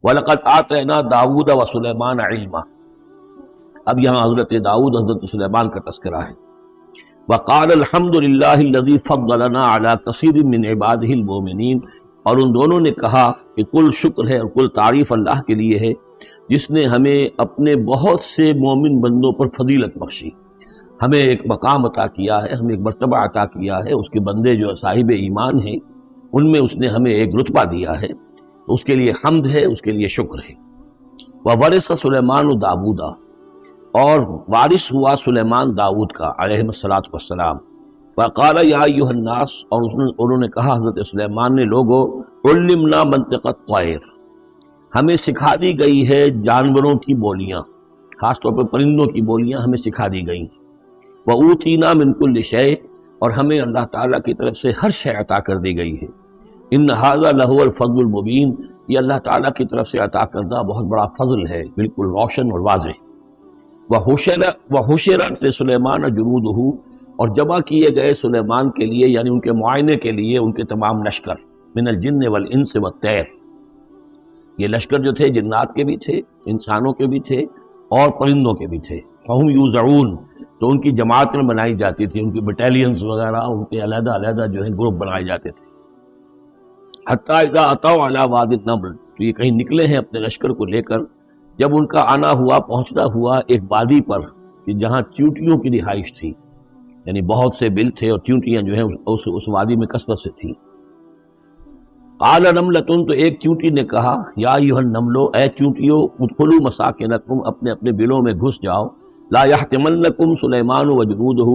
وَلَقَدْ آتَيْنَا دَاوُودَ وَسُلَيْمَانَ عِلْمًا. اب یہاں حضرت داؤد حضرت سلیمان کا تذکرہ ہے. وَقَالَ الْحَمْدُ لِلَّهِ الَّذِي فَضَّلَنَا عَلَى كَثِيرٍ مِّنْ عِبَادِهِ الْمُؤْمِنِينَ. اور ان دونوں نے کہا کہ کل شکر ہے اور کل تعریف اللہ کے لیے ہے جس نے ہمیں اپنے بہت سے مومن بندوں پر فضیلت بخشی، ہمیں ایک مقام عطا کیا ہے، ہمیں ایک مرتبہ عطا کیا ہے. اس کے بندے جو صاحب ایمان ہیں ان میں اس نے ہمیں ایک رتبہ دیا ہے، تو اس کے لیے حمد ہے، اس کے لیے شکر ہے. وَوَرِثَ سُلَيْمَانُ دَاوُودَ. اور وارث ہوا سلیمان داؤد کا علیہ الصلوۃ والسلام. وقال یا ایھا الناس. اور انہوں نے کہا حضرت سلیمان نے، لوگو علمنا منطق الطیر، ہمیں سکھا دی گئی ہے جانوروں کی بولیاں، خاص طور پر پرندوں کی بولیاں ہمیں سکھا دی گئی. وَأُوتِینَا مِن كُلِّ شَیْءٍ. اور ہمیں اللہ تعالیٰ کی طرف سے ہر شے عطا کر دی گئی ہے. ان ھذا لہو الفضل المبین. یہ اللہ تعالیٰ کی طرف سے عطا کردہ بہت بڑا فضل ہے، بالکل روشن اور واضح. وَحُشِرَتْ لِسُلَیْمَانَ جُنُودُهُ. اور جمع کیے گئے سلیمان کے لیے، یعنی ان کے معائنے کے لیے، ان کے تمام لشکر، من الجن والانس والطیر. یہ لشکر جو تھے جنات کے بھی تھے، انسانوں کے بھی تھے اور پرندوں کے بھی تھے. فَهُمْ يُوزَعُونَ. تو ان کی جماعتیں بنائی جاتی تھی، ان کی بٹالینز وغیرہ، ان کے علیحدہ علیحدہ جو ہے گروپ بنائے جاتے تھے. حتیٰ اذا اتوا علی وادی النمل. تو یہ کہیں نکلے ہیں اپنے لشکر کو لے کر، جب ان کا آنا ہوا، پہنچنا ہوا ایک وادی پر کہ جہاں چیونٹیوں کی رہائش تھی، یعنی بہت سے بل تھے اور چیونٹیاں جو ہیں اس وادی میں کثرت سے تھیں. قال نملۃ. تو ایک چیونٹی نے کہا، یا ایھا النمل، اے چیونٹیوں، ادخلوا مساکنکم، اپنے اپنے بلوں میں گھس جاؤ. لا یحطمنکم سلیمان وجنودہ.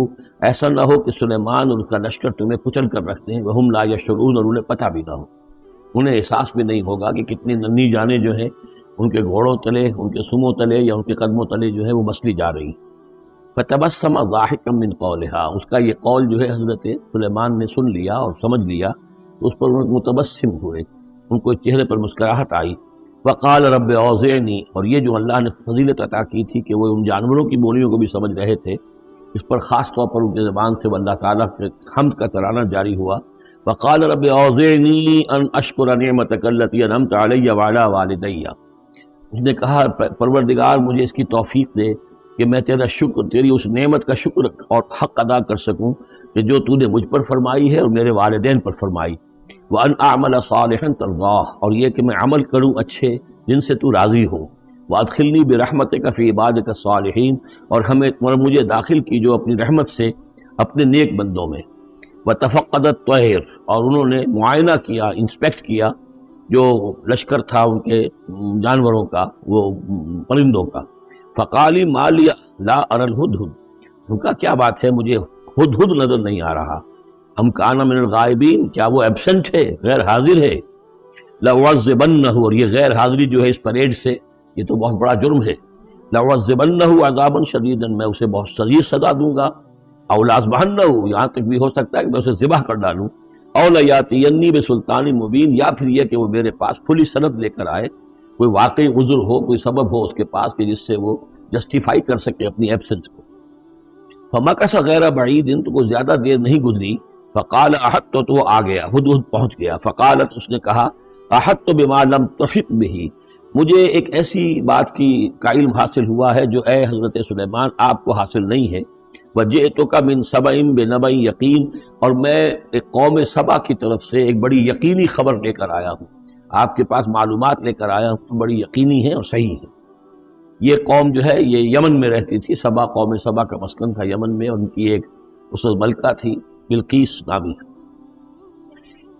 ایسا نہ ہو کہ سلیمان اور اس کا لشکر تمہیں کچل کر رکھتے ہیں. وہم لا یشعرون. اور انہیں پتہ بھی نہ ہو، انہیں احساس بھی نہیں ہوگا کہ کتنی ننھی جانیں جو ہیں ان کے گھوڑوں تلے، ان کے سموں تلے یا ان کے قدموں تلے جو ہے وہ مسلی جا رہی. فتبسم ضاحکا من قولها. اس کا یہ قول جو ہے حضرت سلیمان نے سن لیا اور سمجھ لیا، تو اس پر متبسم ہوئے، ان کو چہرے پر مسکراہٹ آئی. وقال رب اوزعنی. اور یہ جو اللہ نے فضیلت عطا کی تھی کہ وہ ان جانوروں کی بولیوں کو بھی سمجھ رہے تھے، اس پر خاص طور پر ان کی زبان سے وہ اللہ تعالیٰ کے حمد کا ترانہ جاری ہوا. وقال رب اوزعنی ان اشکر نعمتک التی انعمت علی وعلی والدی. اس نے کہا، پروردگار مجھے اس کی توفیق دے کہ میں تیرا شکر، تیری اس نعمت کا شکر اور حق ادا کر سکوں کہ جو تو نے مجھ پر فرمائی ہے اور میرے والدین پر فرمائی. وَأَنْ أَعْمَلَ صَالِحًا تَرْضَاهُ. اور یہ کہ میں عمل کروں اچھے جن سے تو راضی ہو. وَأَدْخِلْنِي بِرَحْمَتِكَ فِي عِبَادِكَ الصَّالِحِينَ. اور مجھے داخل کی جو اپنی رحمت سے اپنے نیک بندوں میں. وَتَفَقَّدَ الطَّيْرَ. اور انہوں نے معائنہ کیا، انسپیکٹ کیا جو لشکر تھا ان کے جانوروں کا، وہ پرندوں کا. فقال ما لی لا اری الہدہد. ان کا کیا بات ہے، مجھے ہدہد نظر نہیں آ رہا. ام کان من الغائبین. کیا وہ ایبسنٹ ہے، غیر حاضر ہے. لأعذبنہ. اور یہ غیر حاضری جو ہے اس پریڈ سے، یہ تو بہت بڑا جرم ہے. لأعذبنہ عذابا شدیدا. میں اسے بہت شدید سزا دوں گا. او لأذبحنہ. یہاں تک بھی ہو سکتا ہے کہ میں اسے ذبح کر ڈالوں. او لیاتینی بسلطان مبین. یا پھر یہ کہ وہ میرے پاس کھلی سند لے کر آئے، کوئی واقعی عذر ہو، کوئی سبب ہو اس کے پاس کہ جس سے وہ جسٹیفائی کر سکے اپنی ایبسنس کو. فمکث غیر بعید. تو کوئی زیادہ دیر نہیں گزری. فقال احطت. تو وہ آ گیا، ہدہد پہنچ گیا. فقالت. اس نے کہا، احطت بما لم تحط به. مجھے ایک ایسی بات کی کا علم حاصل ہوا ہے جو اے حضرت سلیمان آپ کو حاصل نہیں ہے. وجئتک من سبأ بنبأ یقین. اور میں ایک قوم سبا کی طرف سے ایک بڑی یقینی خبر لے کر آیا ہوں. آپ کے پاس معلومات لے کر آیا ہوں، بڑی یقینی ہے اور صحیح ہے. یہ قوم جو ہے یہ یمن میں رہتی تھی. سبا، قوم سبا کا مسکن تھا یمن میں، اور ان کی ایک اس وقت ملکہ تھی بلقیس نامی.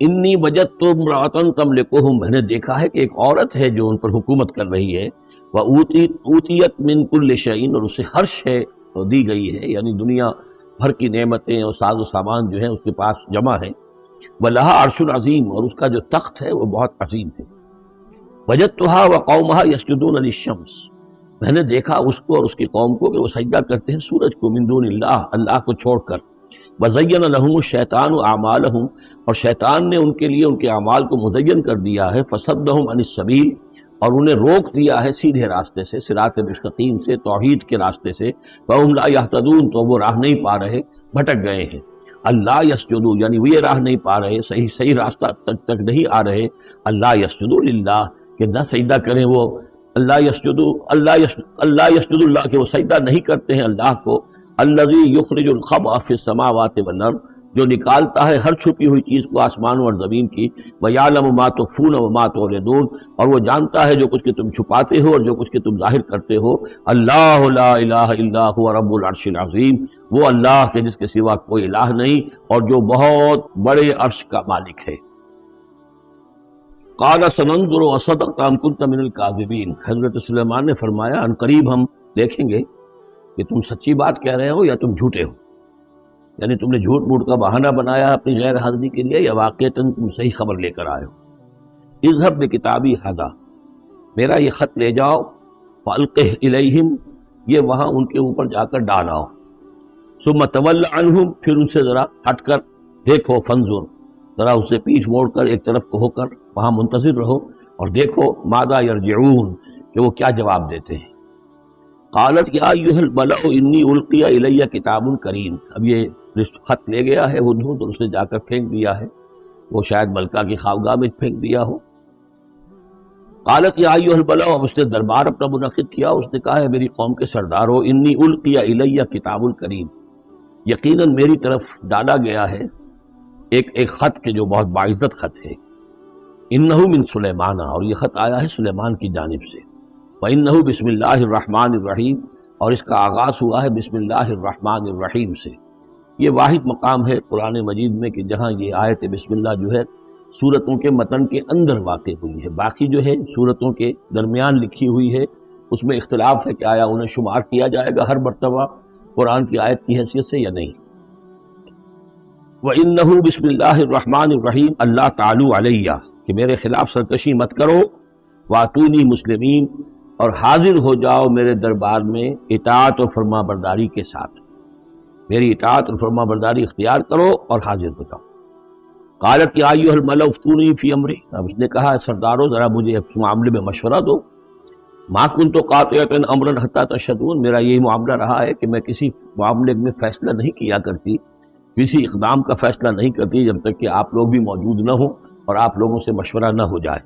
انی وجدت امرأۃ تملکہم. میں نے دیکھا ہے کہ ایک عورت ہے جو ان پر حکومت کر رہی ہے. وأوتیت من کل شیء. اور اسے ہر شے دی گئی ہے، یعنی دنیا بھر کی نعمتیں اور ساز و سامان جو ہیں اس کے پاس جمع ہے. وَلَهَا عَرْشٌ عَظِيمٌ. اور اس کا جو تخت ہے وہ بہت عظیم ہے. وَجَدتُّهَا وَقَوْمَهَا يَسْجُدُونَ لِلشَّمْسِ. میں نے دیکھا اس کو اور اس کی قوم کو کہ وہ سجدہ کرتے ہیں سورج کو، من دون اللہ، اللہ کو چھوڑ کر. وَزَيَّنَ لَهُمُ الشَّيْطَانُ أَعْمَالَهُمْ. اور شیطان نے ان کے لیے ان کے اعمال کو مزین کر دیا ہے. فَصَدَّهُمْ عَنِ السَّبِيلِ. اور انہیں روک دیا ہے سیدھے راستے سے، صراط مستقیم سے، توحید کے راستے سے. فَهُمْ لَا يَهْتَدُونَ. تو وہ راہ نہیں پا رہے، بھٹک گئے ہیں. اللہ یسجدو. یعنی وہ یہ راہ نہیں پا رہے، صحیح راستہ تک نہیں آ رہے. اللہ یسجدو للہ. کہ نہ سجدہ کریں وہ اللہ یسجد اللہ کہ وہ سجدہ نہیں کرتے ہیں اللہ کو، الذی یخرج الخبء فی السماوات والارض جو نکالتا ہے ہر چھپی ہوئی چیز کو آسمانوں اور زمین کی، وَيَعْلَمُ مَا تُخْفُونَ وَمَا تُعْلِنُونَ اور وہ جانتا ہے جو کچھ کہ تم چھپاتے ہو اور جو کچھ کہ تم ظاہر کرتے ہو، اللہ لا الہ الا هو رب العرش العظیم وہ اللہ کے جس کے سوا کوئی الہ نہیں اور جو بہت بڑے عرش کا مالک ہے۔ قال سننظر اصدقت ام كنت من الكاذبین، حضرت سلیمان نے فرمایا ان قریب ہم دیکھیں گے کہ تم سچی بات کہہ رہے ہو یا تم جھوٹے ہو، یعنی تم نے جھوٹ موٹ کا بہانہ بنایا اپنی غیر حاضری کے لیے یا واقعتاً تم صحیح خبر لے کر آئے ہو۔ اذهب بکتابی ھذا میرا یہ خط لے جاؤ، فالقہ الیہم یہ وہاں ان کے اوپر جا کر ڈالاؤ، ثم تول عنہم پھر ان سے ذرا ہٹ کر دیکھو، فانظر ذرا اسے پیٹھ موڑ کر ایک طرف کو ہو کر وہاں منتظر رہو اور دیکھو ماذا یرجعون کہ وہ کیا جواب دیتے ہیں۔ قالت یا ایھا الملأ انی القی الی کتاب کریم، اب یہ خط لے گیا ہے ہدہد اور اس نے جا کر پھینک دیا ہے، وہ شاید ملکہ کی خوابگاہ میں پھینک دیا ہو۔ قالت یا ایھا الملأ، اب اس نے دربار اپنا منعقد کیا، اس نے کہا ہے میری قوم کے سردارو، انی القی الی کتاب کریم یقیناً میری طرف ڈالا گیا ہے ایک خط کے جو بہت باعزت خط ہے، انہ من سلیمان اور یہ خط آیا ہے سلیمان کی جانب سے، وانہ بسم اللہ الرحمن الرحیم اور اس کا آغاز ہوا ہے بسم اللہ الرحمن الرحیم سے۔ یہ واحد مقام ہے قرآن مجید میں کہ جہاں یہ آیت بسم اللہ جو ہے سورتوں کے متن کے اندر واقع ہوئی ہے، باقی جو ہے سورتوں کے درمیان لکھی ہوئی ہے، اس میں اختلاف ہے کہ آیا انہیں شمار کیا جائے گا ہر مرتبہ قرآن کی آیت کی حیثیت سے یا نہیں۔ وَإِنَّهُ بسم اللہ الرحمن الرحیم اللہ تعالی علیہ کہ میرے خلاف سرکشی مت کرو، وَأْتُونِي مسلمین اور حاضر ہو جاؤ میرے دربار میں اطاعت اور فرما برداری کے ساتھ، میری اطاعت اور فرما برداری اختیار کرو اور حاضر ہو جاؤ۔ قالت یا ایھا الملأ افتونی فی امری، اب اس نے کہا سردارو ذرا مجھے اس معاملے میں مشورہ دو، ما کنت قاطعۃ امرا حتی تشہدون میرا یہی معاملہ رہا ہے کہ میں کسی معاملے میں فیصلہ نہیں کیا کرتی، کسی اقدام کا فیصلہ نہیں کرتی جب تک کہ آپ لوگ بھی موجود نہ ہوں اور آپ لوگوں سے مشورہ نہ ہو جائے۔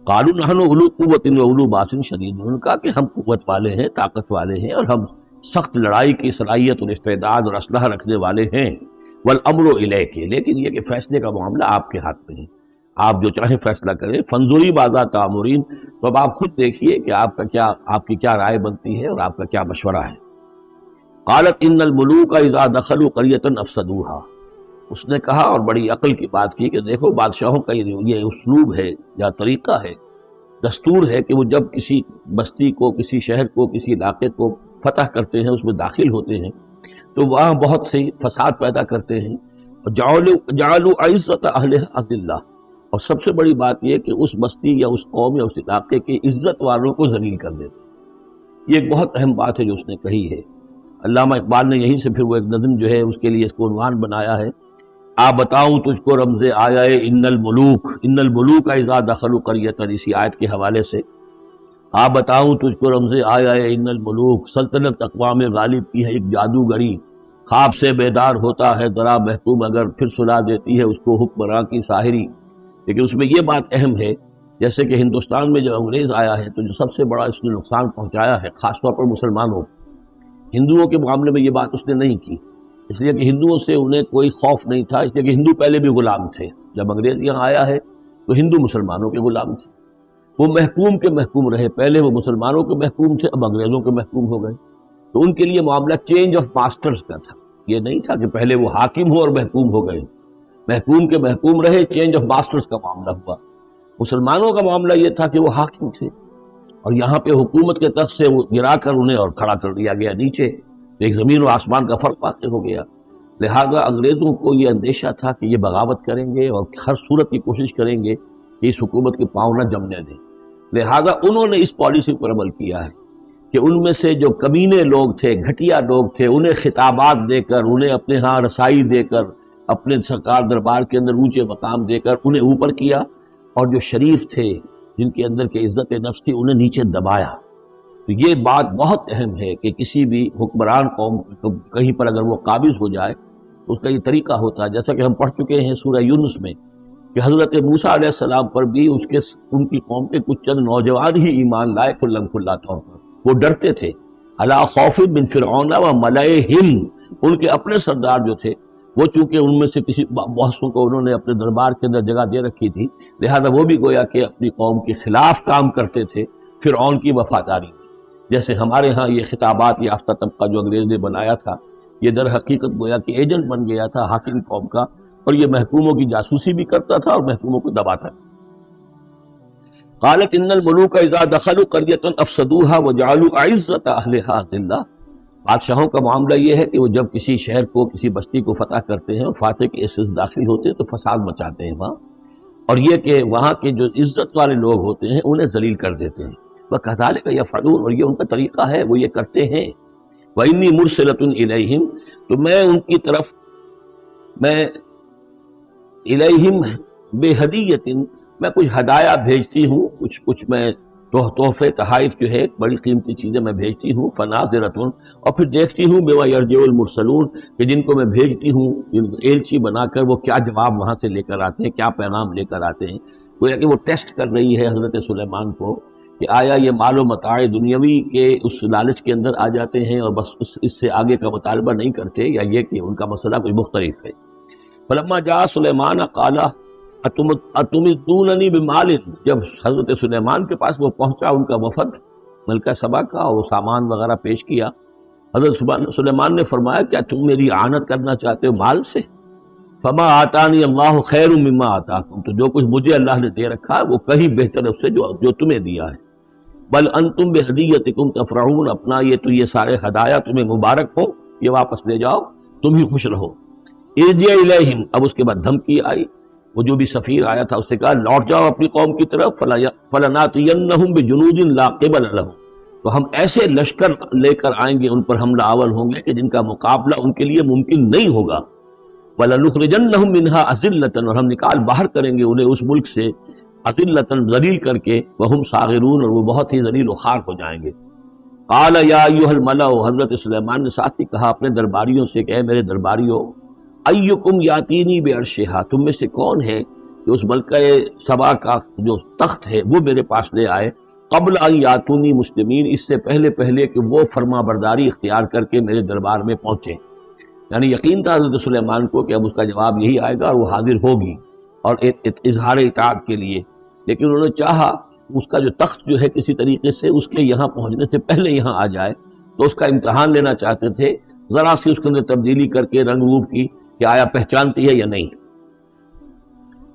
قالوا نحن اولو قوت و اولو باس شدید، انہوں نے کہا کہ ہم قوت والے ہیں، طاقت والے ہیں اور ہم سخت لڑائی کی صلاحیت اور استعداد اور اسلحہ رکھنے والے ہیں، والامر الیک لیکن یہ کہ فیصلے کا معاملہ آپ کے ہاتھ میں ہے، آپ جو چاہیں فیصلہ کریں، فانظری ماذا تأمرین تو اب آپ خود دیکھیے کہ آپ کی کیا رائے بنتی ہے اور آپ کا کیا مشورہ ہے۔ قالت ان الملوک اذا دخلوا قریۃ افسدوها، اس نے کہا اور بڑی عقل کی بات کی کہ دیکھو بادشاہوں کا یہ اسلوب ہے یا طریقہ ہے، دستور ہے کہ وہ جب کسی بستی کو، کسی شہر کو، کسی علاقے کو فتح کرتے ہیں، اس میں داخل ہوتے ہیں تو وہاں بہت سے فساد پیدا کرتے ہیں، جعلوا عزت اہلها اذلہ، اور سب سے بڑی بات یہ کہ اس بستی یا اس قوم یا اس علاقے کی عزت والوں کو ذلیل کر دیتے۔ یہ ایک بہت اہم بات ہے جو اس نے کہی ہے۔ علامہ اقبال نے یہیں سے پھر وہ ایک نظم جو ہے اس کے لیے اس کو عنوان بنایا ہے، آ بتاؤں تجھ کو رمز آیا ان الملوک اذا دخلوا قریۃ، اسی آیت کے حوالے سے آ بتاؤں تجھ کو رمز آیا ان الملوک، سلطنت اقوام غالب کی ہے ایک جادوگری، خواب سے بیدار ہوتا ہے ذرا محکوم اگر پھر سلا دیتی ہے اس کو حکمراں کی ساحری۔ لیکن اس میں یہ بات اہم ہے جیسے کہ ہندوستان میں جب انگریز آیا ہے تو جو سب سے بڑا اس نے نقصان پہنچایا ہے خاص طور پر مسلمانوں، ہندوؤں کے معاملے میں یہ بات اس نے نہیں کی، اس لیے کہ ہندوؤں سے انہیں کوئی خوف نہیں تھا، اس لیے کہ ہندو پہلے بھی غلام تھے، جب انگریز یہاں آیا ہے تو ہندو مسلمانوں کے غلام تھے، وہ محکوم کے محکوم رہے، پہلے وہ مسلمانوں کے محکوم تھے اب انگریزوں کے محکوم ہو گئے، تو ان کے لیے معاملہ چینج آف ماسٹرز کا تھا، یہ نہیں تھا کہ پہلے وہ حاکم ہو اور محکوم ہو گئے، محکوم کے محکوم رہے، چینج آف ماسٹرز کا معاملہ ہوا۔ مسلمانوں کا معاملہ یہ تھا کہ وہ حاکم تھے اور یہاں پہ حکومت کے تخت سے وہ گرا کر انہیں اور کھڑا کر دیا گیا نیچے، ایک زمین و آسمان کا فرق واقع ہو گیا۔ لہذا انگریزوں کو یہ اندیشہ تھا کہ یہ بغاوت کریں گے اور ہر صورت کی کوشش کریں گے کہ اس حکومت کے پاؤں نہ جمنے دیں، لہذا انہوں نے اس پالیسی پر عمل کیا ہے کہ ان میں سے جو کمینے لوگ تھے، گھٹیا لوگ تھے، انہیں خطابات دے کر، انہیں اپنے ہاں رسائی دے کر، اپنے سرکار دربار کے اندر اونچے مقام دے کر انہیں اوپر کیا، اور جو شریف تھے جن کے اندر کے عزت نفس تھی انہیں نیچے دبایا۔ تو یہ بات بہت اہم ہے کہ کسی بھی حکمران قوم کہیں پر اگر وہ قابض ہو جائے تو اس کا یہ طریقہ ہوتا ہے، جیسا کہ ہم پڑھ چکے ہیں سورہ یونس میں کہ حضرت موسیٰ علیہ السلام پر بھی ان کی قوم کے کچھ چند نوجوان ہی ایمان لائے کھلم کھلا طور پر. وہ ڈرتے تھے. علی خوف من فرعون و ملئہم، ان کے اپنے سردار جو تھے وہ چونکہ ان میں سے کسی بحثوں کو انہوں نے اپنے دربار کے اندر جگہ دے رکھی تھی، لہذا وہ بھی گویا کہ اپنی قوم کے خلاف کام کرتے تھے فرعون کی وفاداری میں. جیسے ہمارے ہاں یہ خطابات یافتہ طبقہ جو انگریز نے بنایا تھا، یہ در حقیقت گویا کہ ایجنٹ بن گیا تھا حاکم قوم کا، اور یہ محکوموں کی جاسوسی بھی کرتا تھا اور محکوموں کو دباتا تھا. قالت ان الملوک اذا دخلوا قرية افسدوها وجعلوا اعزة اهلها ذلہ. بادشاہوں کا معاملہ یہ ہے کہ وہ جب کسی شہر کو کسی بستی کو فتح کرتے ہیں اور فاتح کے حصے سے داخل ہوتے ہیں تو فساد مچاتے ہیں وہاں، اور یہ کہ وہاں کے جو عزت والے لوگ ہوتے ہیں انہیں ذلیل کر دیتے ہیں. وَكَذَلِكَ يَفْعَلُونَ، اور یہ ان کا طریقہ ہے، وہ یہ کرتے ہیں. وَإِنِّي مُرْسِلَةٌ إِلَيْهِمْ، تو میں ان کی طرف میں الیہم بہدیۃ، میں کچھ ہدایہ بھیجتی ہوں، کچھ میں تحفے تحائف جو ہے بڑی قیمتی چیزیں میں بھیجتی ہوں. فناظرۃ، اور پھر دیکھتی ہوں بما یرجع المرسلون، کہ جن کو میں بھیجتی ہوں ایلچی بنا کر وہ کیا جواب وہاں سے لے کر آتے ہیں، کیا پیغام لے کر آتے ہیں. گویا کہ وہ ٹیسٹ کر رہی ہے حضرت سلیمان کو کہ آیا یہ مال و متاع دنیاوی کے اس لالچ کے اندر آ جاتے ہیں اور بس اس سے آگے کا مطالبہ نہیں کرتے، یا یہ کہ ان کا مسئلہ کوئی مختلف ہے. فلما جاء سلیمان قال اتمدوننی بمال، جب حضرت سلیمان کے پاس وہ پہنچا ان کا وفد ملکہ سبا کا اور وہ سامان وغیرہ پیش کیا، حضرت سلیمان نے فرمایا کیا تم میری اعانت کرنا چاہتے ہو مال سے؟ فما آتانی اللہ خیر مما آتاکم، تو جو کچھ مجھے اللہ نے دے رکھا ہے وہ کہیں بہتر ہے اس سے جو تمہیں دیا ہے. بل انتم بہدیتکم تفرحون، اپنا یہ سارے ہدایہ تمہیں مبارک ہو، یہ واپس لے جاؤ، تم ہی خوش رہو. ارجع الیہم، اب اس کے بعد دھمکی آئی. وہ جو بھی سفیر آیا تھا اس سے کہا لوٹ جاؤ اپنی قوم کی طرف. فلناتینہم بجنود لا قبل لہم، تو ہم ایسے لشکر لے کر آئیں گے ان پر حملہ آور ہوں گے کہ جن کا مقابلہ ان کے لیے ممکن نہیں ہوگا. وَلَنُخْرِجَنَّهُم مِّنْهَا أَذِلَّةً، اور ہم نکال باہر کریں گے انہیں اس ملک سے أَذِلَّةً، ذلیل کر کے، وَهُمْ صَاغِرُونَ، اور وہ بہت ہی ذلیل و خوار ہو جائیں گے. قَالَ يَا أَيُّهَا الْمَلَأُ، حضرت سلیمان نے ساتھ ہی کہا اپنے درباریوں سے کہ اے میرے درباریوں، أَيُّكُمْ يَأْتِينِي بِعَرْشِهَا، تم میں سے کون ہے کہ اس ملکہ سبا کا جو تخت ہے وہ میرے پاس لے آئے، قبل ان یاتونی مسلمین، اس سے پہلے کہ وہ فرما برداری اختیار کر کے میرے دربار میں پہنچے. یعنی یقین تھا حضرت سلیمان کو کہ اب اس کا جواب یہی آئے گا اور وہ حاضر ہوگی اور اظہار اطاعت کے لیے، لیکن انہوں نے چاہا اس کا جو تخت جو ہے کسی طریقے سے اس کے یہاں پہنچنے سے پہلے یہاں آ جائے، تو اس کا امتحان لینا چاہتے تھے ذرا سی اس کے اندر تبدیلی کر کے رنگ روپ کی کہ آیا پہچانتی ہے یا نہیں.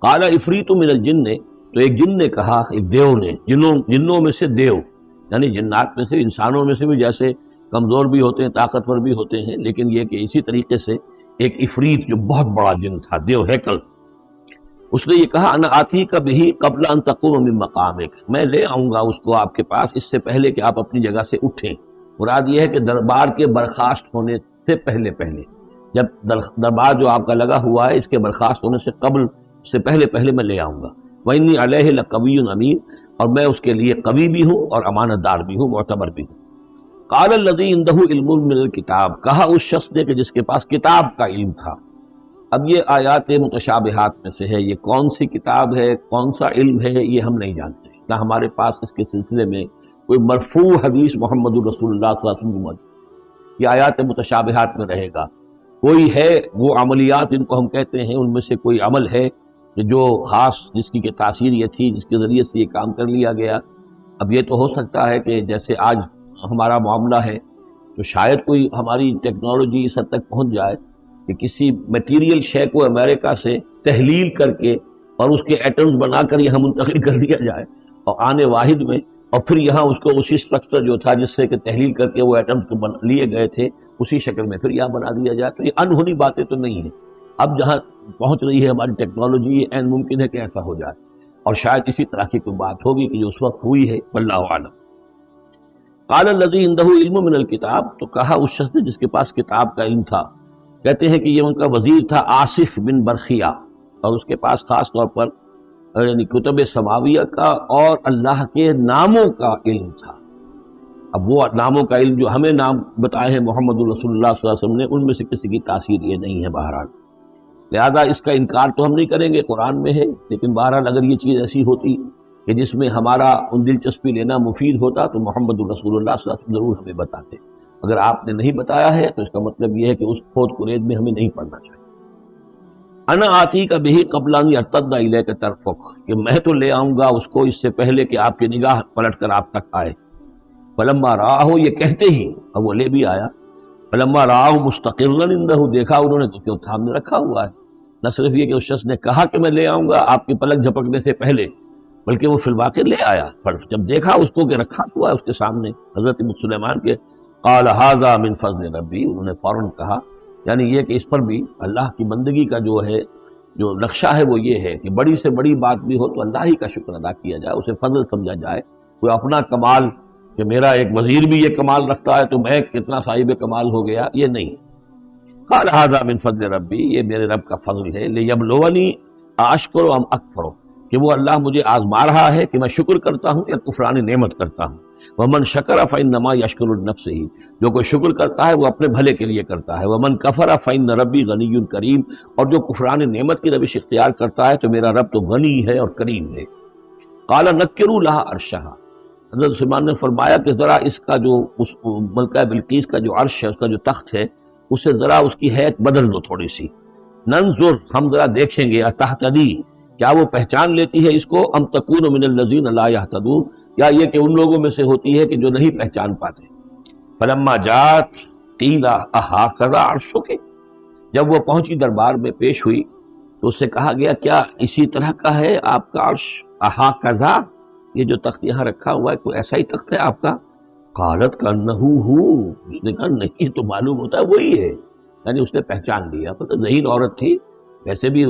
قال عفریت من الجن، تو ایک جن نے کہا، ایک دیو نے، جنوں میں سے دیو، یعنی جنات میں سے، انسانوں میں سے بھی جیسے کمزور بھی ہوتے ہیں طاقتور بھی ہوتے ہیں، لیکن یہ کہ اسی طریقے سے ایک عفریت جو بہت بڑا جن تھا، دیو ہیکل، اس نے یہ کہا انا آتی کا بھی قبل ان تقوم من مقامک، میں لے آؤں گا اس کو آپ کے پاس اس سے پہلے کہ آپ اپنی جگہ سے اٹھیں. مراد یہ ہے کہ دربار کے برخاست ہونے سے پہلے جب دربار جو آپ کا لگا ہوا ہے اس کے برخاست ہونے سے قبل سے پہلے میں لے آؤں گا. وَإِنِّي عَلَيْهِ لَقَوِيٌّ أَمِينٌ، اور میں اس کے لیے قوی بھی ہوں اور امانت دار بھی ہوں، معتبر بھی ہوں. قال الذی عنده علم من الکتاب، کہا اس شخص نے کہ جس کے پاس کتاب کا علم تھا. اب یہ آیات متشابہات میں سے ہے، یہ کون سی کتاب ہے، کون سا علم ہے، یہ ہم نہیں جانتے، نہ ہمارے پاس اس کے سلسلے میں کوئی مرفوع حدیث محمد رسول اللہ صلی اللہ علیہ وسلم کی یہ آیات متشابہات میں رہے گا. کوئی ہے وہ عملیات جن کو ہم کہتے ہیں، ان میں سے کوئی عمل ہے کہ جو خاص جس کی تاثیر یہ تھی، جس کے ذریعے سے یہ کام کر لیا گیا. اب یہ تو ہو سکتا ہے کہ جیسے آج ہمارا معاملہ ہے تو شاید کوئی ہماری ٹیکنالوجی اس حد تک پہنچ جائے کہ کسی میٹیریل شے کو امریکہ سے تحلیل کر کے اور اس کے ایٹمز بنا کر یہاں منتقل کر دیا جائے اور آنے واحد میں، اور پھر یہاں اس کو اسی اسٹرکچر جو تھا جس سے کہ تحلیل کر کے وہ ایٹمز لیے گئے تھے اسی شکل میں پھر یہاں بنا دیا جائے. تو یہ انہونی باتیں تو نہیں ہیں. اب جہاں پہنچ رہی ہے ہماری ٹیکنالوجی، یہ عین ممکن ہے کہ ایسا ہو جائے، اور شاید اسی طرح کی کوئی بات ہوگی کہ جو اس وقت ہوئی ہے، واللہ اعلم. قال الذی عنده علم من الکتاب، تو کہا اس شخص نے جس کے پاس کتاب کا علم تھا، کہتے ہیں کہ یہ ان کا وزیر تھا آصف بن برخیہ، اور اس کے پاس خاص طور پر یعنی کتب سماویہ کا اور اللہ کے ناموں کا علم تھا. اب وہ ناموں کا علم جو ہمیں نام بتائے ہیں محمد رسول اللہ صلی اللہ علیہ وسلم نے، ان میں سے کسی کی تاثیر یہ نہیں ہے. بہرحال لہذا اس کا انکار تو ہم نہیں کریں گے، قرآن میں ہے، لیکن بہرحال اگر یہ چیز ایسی ہوتی کہ جس میں ہمارا ان دلچسپی لینا مفید ہوتا تو محمد الرسول اللہ صلی اللہ علیہ وسلم ضرور ہمیں بتاتے۔ اگر آپ نے نہیں بتایا ہے تو اس کا مطلب یہ ہے کہ اس کھود کرید میں ہمیں نہیں پڑھنا چاہیے۔ انا آتی کا بہی قبل ان یرتد الیک طرفک، کہ میں تو لے آؤں گا اس کو اس سے پہلے کہ آپ کی نگاہ پلٹ کر آپ تک آئے۔ فلما راہ، یہ کہتے ہی اب وہ لے بھی آیا، فلما راہ مستقرا عنده، دیکھا انہوں نے تو کہ سامنے رکھا ہوا ہے۔ نہ صرف یہ کہ اس شخص نے کہا کہ میں لے آؤں گا آپ کی پلک جھپکنے سے پہلے، بلکہ وہ فی الواقع لے آیا۔ پر جب دیکھا اس کو کہ رکھا ہوا ہے اس کے سامنے حضرت سلیمان کے، قال ھذا من فضل ربی، انہوں نے فوراً کہا، یعنی یہ کہ اس پر بھی اللہ کی بندگی کا جو نقشہ ہے وہ یہ ہے کہ بڑی سے بڑی بات بھی ہو تو اللہ ہی کا شکر ادا کیا جائے، اسے فضل سمجھا جائے۔ کوئی اپنا کمال کہ میرا ایک وزیر بھی یہ کمال رکھتا ہے تو میں کتنا صاحب کمال ہو گیا، یہ نہیں۔ قال ھذا من فضل ربی، یہ میرے رب کا فضل ہے، لیبلونی اشکر ام اکفر، کہ وہ اللہ مجھے آزما رہا ہے کہ میں شکر کرتا ہوں یا کفران نعمت کرتا ہوں۔ ومن شکر فانما یشکر لنفسہ، جو کوئی شکر کرتا ہے وہ اپنے بھلے کے لیے کرتا ہے۔ ومن کفر فان ربی غنی کریم، اور جو کفران نعمت کی روش اختیار کرتا ہے تو میرا رب تو غنی ہے اور کریم ہے۔ قال نکروا لها عرشها، حضرت سلیمان نے فرمایا کہ ذرا اس کا جو اس ملکہ بلقیس کا جو عرش ہے، اس کا جو تخت ہے، اسے ذرا اس کی حیت بدل دو تھوڑی سی۔ ننظر، ہم ذرا دیکھیں گے، اتہتدی، کیا وہ پہچان لیتی ہے اس کو، ام تکون من الذین لا یہتدون، یا یہ کہ ان لوگوں میں سے ہوتی ہے کہ جو نہیں پہچان پاتے۔ فلما جات قیل اھاکذا عرشک، جب وہ پہنچی دربار میں پیش ہوئی تو اس سے کہا گیا کیا اسی طرح کا ہے آپ کا عرش، اھاکذا، یہ جو تخت یہاں رکھا ہوا ہے کوئی ایسا ہی تخت ہے آپ کا؟ قالت کانہ ہو، اس نے کہا نہیں، تو معلوم ہوتا ہے وہی ہے، یعنی اس نے پہچان لیا۔ پتہ ذہین عورت تھی، ویسے بھی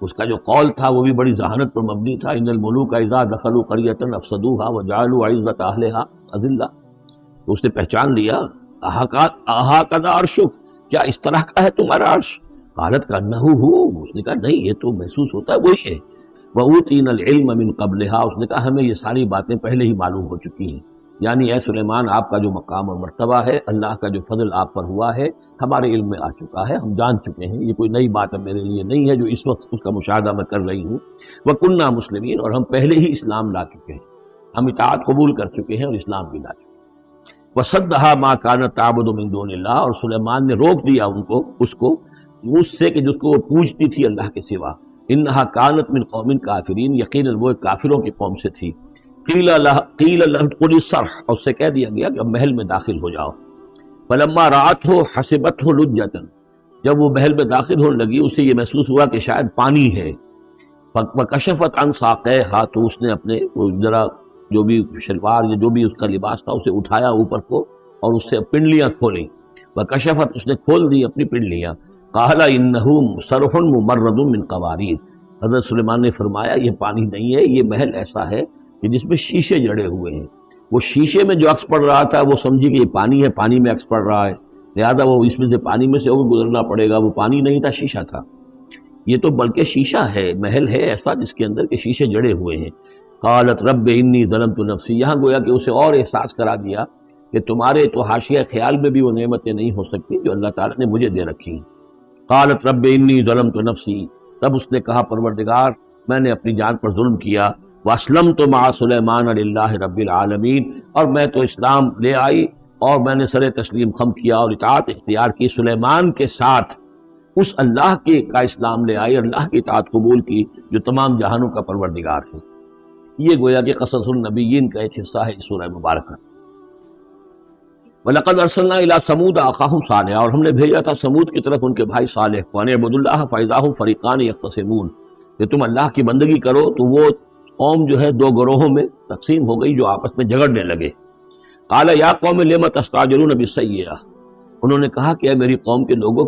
اس کا جو قول تھا وہ بھی بڑی ذہانت پر مبنی تھا، ان الملوک اذا دخلوا قریۃ افسدوها وجعلوا عزت اہلها اذلہ، تو اس نے پہچان لیا۔ اھاکذا عرشک، کیا اس طرح کا ہے تمہارا عرش؟ قالت کانہ ہو، اس نے کہا نہیں، یہ تو محسوس ہوتا ہے وہی ہے۔ وَأُوتِينَا الْعِلْمَ مِنْ قَبْلِهَا، اس نے کہا ہمیں یہ ساری باتیں پہلے ہی معلوم ہو چکی ہیں، یعنی اے سلیمان آپ کا جو مقام اور مرتبہ ہے، اللہ کا جو فضل آپ پر ہوا ہے، ہمارے علم میں آ چکا ہے، ہم جان چکے ہیں، یہ کوئی نئی بات اب میرے لیے نہیں ہے جو اس وقت اس کا مشاہدہ میں کر رہی ہوں۔ وَكُنَّا مُسْلِمِينَ، اور ہم پہلے ہی اسلام لا چکے ہیں، ہم اطاعت قبول کر چکے ہیں اور اسلام بھی لا چکے ہیں۔ وَصَدَّهَا مَا كَانَتْ تَعْبُدُ مِن دُونِ اللَّهِ، اور سلیمان نے روک دیا اس سے کہ جس کو وہ پوجتی تھی اللہ کے سوا۔ انها كانت من قوم کافرین، یقیناً وہ ایک کافروں کی قوم سے تھی۔ قیل لها ادخلی الصرح، اور اس سے کہہ دیا گیا کہ اب محل میں داخل ہو جاؤ۔ فلما رأته حسبته لجة، جب وہ محل میں داخل ہونے لگی اسے یہ محسوس ہوا کہ شاید پانی ہے۔ فکشفت عن ساقیها، تو اس نے اپنے ذرا جو بھی شلوار یا جو بھی اس کا لباس تھا اسے اٹھایا اوپر کو اور اس سے پنڈلیاں کھولیں۔ وکشفت، اس نے کھول دی اپنی پنڈلیاں۔ قال انہ صرح ممرد من قواریر، حضرت سلیمان نے فرمایا یہ پانی نہیں ہے، یہ محل ایسا ہے کہ جس میں شیشے جڑے ہوئے ہیں۔ وہ شیشے میں جو عکس پڑ رہا تھا وہ سمجھی کہ یہ پانی ہے، پانی میں عکس پڑ رہا ہے، لہذا وہ اس میں سے پانی میں سے گزرنا پڑے گا، وہ پانی نہیں تھا، شیشہ تھا۔ یہ تو بلکہ شیشہ ہے، محل ہے ایسا جس کے اندر کے شیشے جڑے ہوئے ہیں۔ قالت رب انی ظلمت نفسی، یہاں گویا کہ اسے اور احساس کرا دیا کہ تمہارے تو حاشیہ خیال میں بھی وہ نعمتیں نہیں ہو سکتی جو اللہ تعالیٰ نے مجھے دے رکھی ہیں۔ قالت رب انی ظلمت نفسی، تب اس نے کہا پروردگار میں نے اپنی جان پر ظلم کیا۔ واسلمت مع سلیمان للہ رب العالمین، اور میں تو اسلام لے آئی اور میں نے سر تسلیم خم کیا اور اطاعت اختیار کی سلیمان کے ساتھ، اس اللہ کے کا اسلام لے آئی، اللہ کی اطاعت قبول کی جو تمام جہانوں کا پروردگار ہے۔ یہ گویا کہ قصص النبیین کا ایک حصہ ہے اس سورہ مبارکہ۔ وَلَقَدْ أَرْسَلْنَا إِلَىٰ ثَمُودَ أَخَاهُمْ صَالِحًا، اور ہم نے بھیجا تھا سمود کی طرف ان کے بھائی صالح کو، أَنِ اعْبُدُوا اللَّهَ فَإِذَا هُمْ فَرِيقَانِ يَخْتَصِمُونَ، کہ تم اللہ کی بندگی کرو تو وہ قوم جو ہے دو گروہوں میں تقسیم ہو گئی جو آپس میں جھگڑنے لگے۔ قَالَ يَا قَوْمِ لِمَ تَسْتَعْجِلُونَ بِالسَّيِّئَةِ، انہوں نے کہا کہ اے میری قوم کے لوگوں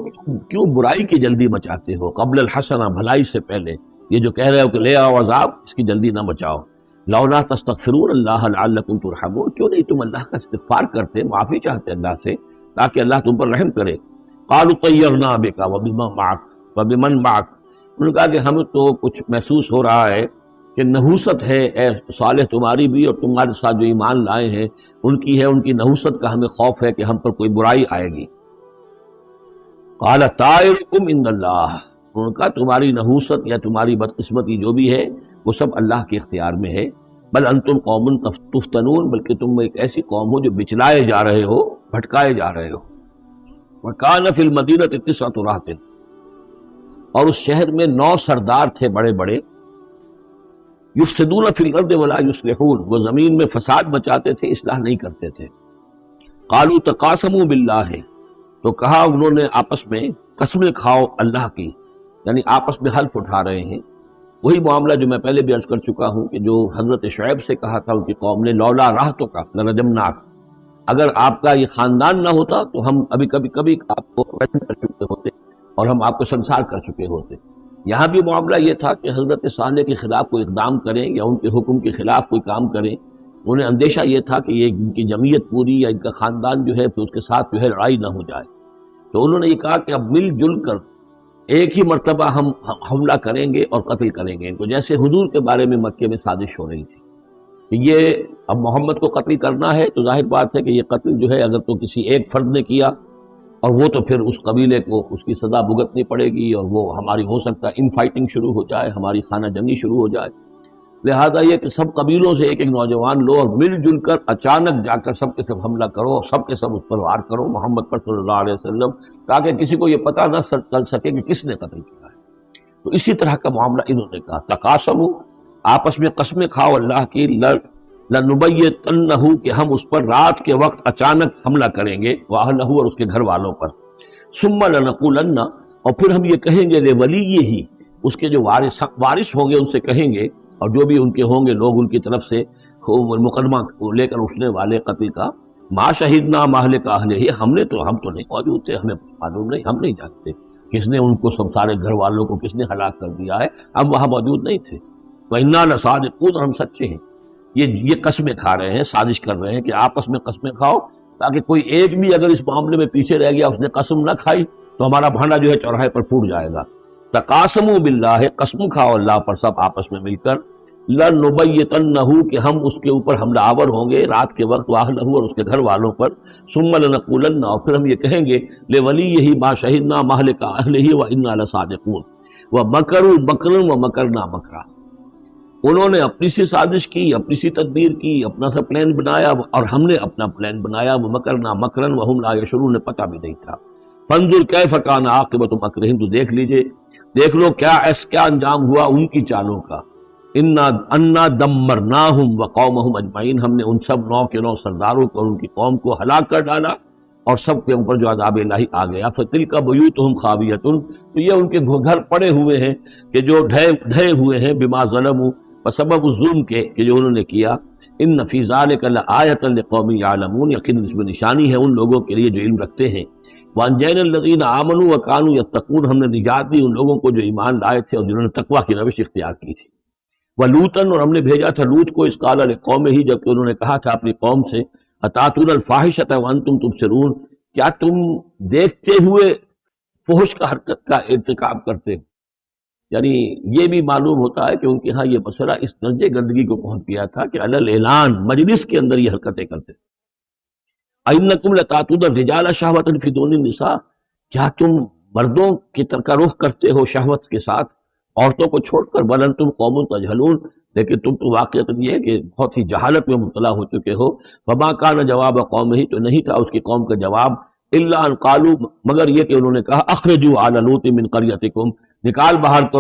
کیوں برائی کی جلدی مچاتے ہو، قبل الحسنہ، بھلائی سے پہلے، یہ جو کہہ رہے ہو کہ لے آؤ عذاب، اس کی جلدی نہ مچاؤ۔ لولا تستغفرون اللہ لعلکم ترحمون، کیوں نہیں تم اللہ کا استغفار کرتے، معافی چاہتے اللہ سے تاکہ اللہ تم پر رحم کرے۔ قالوا طیرنا بک وبمن معک، انہوں نے کہا کہ ہمیں تو کچھ محسوس ہو رہا ہے کہ نحوست ہے اے صالح تمہاری بھی، اور تمہارے ساتھ جو ایمان لائے ہیں ان کی ہے، ان کی نحوست کا ہمیں خوف ہے کہ ہم پر کوئی برائی آئے گی۔ قال طائرکم عند اللہ، انہوں نے کہا تمہاری نحوست یا تمہاری بدقسمتی جو بھی ہے وہ سب اللہ کے اختیار میں ہے، بل انتم قوم تفتنون، بلکہ تم ایک ایسی قوم ہو جو بچلائے جا رہے ہو، بھٹکائے جا رہے ہو۔ وَكَانَ فِي الْمَدِينَةِ تِسْعَةُ رَهْطٍ، اور اس شہر میں 9 سردار تھے بڑے بڑے، یفسدون فی الارض ولا یصلحون، وہ زمین میں فساد مچاتے تھے، اصلاح نہیں کرتے تھے۔ قالوا تقاسموا باللہ، تو کہا انہوں نے آپس میں قسمیں کھاؤ اللہ کی، یعنی آپس میں حلف اٹھا رہے ہیں۔ وہی معاملہ جو میں پہلے بھی عرض کر چکا ہوں کہ جو حضرت شعیب سے کہا تھا ان کی قوم نے، لولا رہتک لرجمناک، اگر آپ کا یہ خاندان نہ ہوتا تو ہم ابھی کبھی آپ کو رجم کر چکے ہوتے اور ہم آپ کو سنسار کر چکے ہوتے۔ یہاں بھی معاملہ یہ تھا کہ حضرت صالح کے خلاف کوئی اقدام کریں یا ان کے حکم کے خلاف کوئی کام کریں، انہیں اندیشہ یہ تھا کہ یہ ان کی جمعیت پوری یا ان کا خاندان جو ہے پھر اس کے ساتھ جو ہے لڑائی نہ ہو جائے، تو انہوں نے یہ کہا کہ اب مل جل کر ایک ہی مرتبہ ہم حملہ کریں گے اور قتل کریں گے ان کو، جیسے حضور کے بارے میں مکے میں سازش ہو رہی تھی کہ یہ اب محمد کو قتل کرنا ہے، تو ظاہر بات ہے کہ یہ قتل جو ہے اگر تو کسی ایک فرد نے کیا اور وہ تو پھر اس قبیلے کو اس کی سزا بھگتنی پڑے گی، اور وہ ہماری ہو سکتا ہے ان فائٹنگ شروع ہو جائے، ہماری خانہ جنگی شروع ہو جائے۔ لہذا یہ کہ سب قبیلوں سے ایک ایک نوجوان لو اور مل جل کر اچانک جا کر سب کے سب حملہ کرو اور سب کے سب اس پر وار کرو محمد پر صلی اللہ علیہ وسلم، تاکہ کسی کو یہ پتہ نہ چل سکے کہ کس نے قتل کیا ہے۔ تو اسی طرح کا معاملہ انہوں نے کہا، تقاسموا، آپس میں قسمیں کھاؤ اللہ کی، لنبیتنہ، کہ ہم اس پر رات کے وقت اچانک حملہ کریں گے، واہلہ، اور اس کے گھر والوں پر، ثم لنقولن، اور پھر ہم یہ کہیں گے لولیہ، اس کے جو وارث ہوں گے ان سے کہیں گے، اور جو بھی ان کے ہوں گے لوگ ان کی طرف سے مقدمہ لے کر اٹھنے والے قتل کا، ما شہدنا مہلک اہلہ، ہم تو نہیں موجود تھے، ہمیں معلوم نہیں، ہم نہیں جانتے کس نے ان کو سب سارے گھر والوں کو کس نے ہلاک کر دیا ہے، ہم وہاں موجود نہیں تھے۔ وَإِنَّا لَصَادِقُونَ، ہم سچے ہیں۔ یہ قسمیں کھا رہے ہیں، سازش کر رہے ہیں کہ آپس میں قسمیں کھاؤ، تاکہ کوئی ایک بھی اگر اس معاملے میں پیچھے رہ گیا، اس نے قسم نہ کھائی، تو ہمارا بھانڈا جو ہے چوراہے پر پھوٹ جائے گا۔ تقاسموا باللہ، قسم کھاؤ اللہ پر سب آپس میں مل کر، لنبیتنہ، کہ ہم اس کے اوپر حملہ آور ہوں گے رات کے وقت، واہلہ، اور اس کے گھر والوں پر، ثم لنقولن، اور پھر ہم یہ کہیں گے لولیہ ما شہدنا مہلک اہلہ وإنا لصادقون، ومکروا مکرا ومکرنا مکرا، انہوں نے اپنی سی سازش کی، اپنی سی تدبیر کی، اپنا سا پلان بنایا، اور ہم نے اپنا پلان بنایا، ومکرنا مکرا وہم لا یشعرون، پتہ بھی نہیں تھا۔ فانظر کیف کان عاقبۃ مکرہم، تو دیکھ لو کیا انجام ہوا ان کی چالوں کا۔ انا دمرناہم وقومہم اجمعین، ہم نے ان سب 9 کے 9 سرداروں کو اور ان کی قوم کو ہلاک کر ڈالا، اور سب کے اوپر جو عذاب الہی آ گیا۔ فتلک بیوتہم خاویۃ، تو یہ ان کے گھر پڑے ہوئے ہیں کہ جو ڈھے ہوئے ہیں، بما ظلموا، بسبب ظلم کے کہ جو انہوں نے کیا۔ ان فی ذلک لآیۃ لقوم یعلمون، یقیناً اس میں نشانی ہے ان لوگوں کے لیے جو علم رکھتے ہیں۔ وانجینا الذین آمنوا وکانوا یتقون، ہم نے نجات دی ان لوگوں کو جو ایمان لائے تھے اور جنہوں نے تقویٰ کی روش اختیار کی تھی۔ ولوطن، اور ہم نے بھیجا تھا لوط کو، اذ قال لقومہ، جبکہ انہوں نے کہا تھا اپنی قوم سے، اتاتون الفاحشۃ وانتم تبصرون، کیا تم دیکھتے ہوئے فحش کا حرکت کا ارتکاب کرتے ہو؟ یعنی یہ بھی معلوم ہوتا ہے کہ ان کے ہاں یہ مسئلہ اس درجے گندگی کو پہنچ گیا تھا کہ علی الاعلان مجلس کے اندر یہ حرکتیں کرتے۔ اِنَّکُمْ لَتَأْتُونَ الرِّجَالَ شَهْوَةً فِي دُونِ النِّسَاءِ، کیا تم مردوں کی طرف کا رخ کرتے ہو شہوت کے ساتھ عورتوں کو چھوڑ کر؟ بل انتم قوم تجہلون، لیکن تم تو واقعتاً یہ ہے کہ بہت ہی جہالت میں مبتلا ہو چکے ہو۔ فما کان جواب قومہ، تو نہیں تھا اس کی قوم کا جواب، الا ان قالوا، مگر یہ کہ انہوں نے کہا، اخرجوا آل لوط من قریتکم، نکال باہر کرو